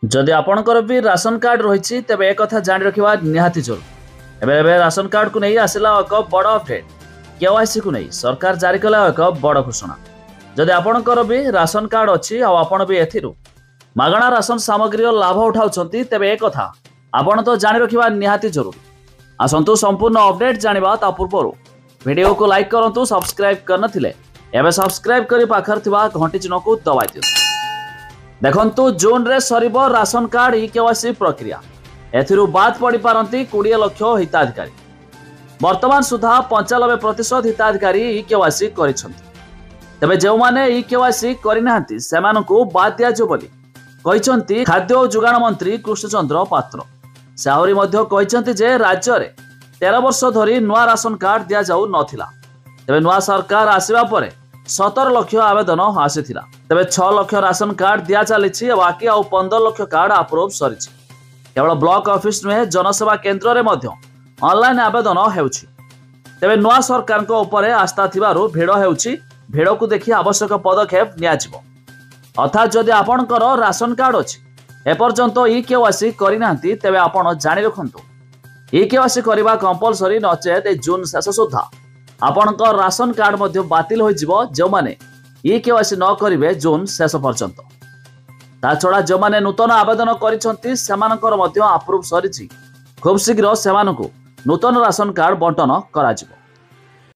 जदि आपणकर भी राशन कार्ड रही तेज एक कथा जाणी रखा निहाती जरूर। एवं राशन कार्ड को नहीं आसला एक बड़ अपडेट। केवाईसी को नहीं सरकार जारी कला एक बड़ घोषणा। जदि आपणकर भी राशन कार्ड अच्छी आपण भी एथिरु मागणा राशन सामग्री लाभ उठाउछंती तेबे एक कथा आपण तो जाणी रखा निहाती जरूर। आसंतु संपूर्ण अपडेट जानिबा ता पूर्व वीडियो को लाइक करंतु, सब्सक्राइब करनथिले एबे सब्सक्राइब करी पाखर थिबा घंटी चिन्ह को दबाइ दियौ। देखंतु जून रे सरीबो राशन कार्ड ई-केवाईसी प्रक्रिया। एथिरु बाद पड़ी पारंती 20 लाख हिताधिकारी। वर्तमान सुधा 95% हिताधिकारी ई-केवाईसी करिसंती। तबे जो माने ई-केवाईसी करिनांती सेमानकु बाद दियाजो बोली कहिसंती खाद्य और जुगाण मंत्री कृष्णचंद्र पात्र। से आहरी मध्य कहिसंती जे राज्य रे 13 वर्ष धरी नुआ राशन कार्ड दिया जाऊ नथिला। तबे नुआ सरकार आसीबा परे 17 लाख आवेदन आसीथिला। तबे 6 लाख राशन कार्ड दिया चली बाकी आउ 15 लाख कार्ड अप्रूव सरी। केवल ब्लॉक ऑफिस नुहे जनसेवा केन्द्र रे मध्य ऑनलाइन आवेदन हेउछि। तबे नुआ सरकार को ऊपर आस्था थिबारु भिड़ हेउछि। भिड़ को देखि आवश्यक पदक्षेप नियाजिबो। अर्थात जदि आपणकर राशन कार्ड अछि एपर्यंत ई-केवाईसी करिनांती तेबे आपण जानि रखंतु ई-केवाईसी करबा कंपलसरी, नचेत जून शेष सुधा आपणकर राशन कार्ड मध्य बातिल हो जिवो जो माने ई-केवाईसी न करिवे जून शेष पर्यंत। ता छड़ा जो माने नूतन आवेदन करिसंती सेमानकर मध्य अप्रूव सरिछि। खूब शीघ्र सेमानकु नूतन राशन कार्ड बंटन कराजिवो।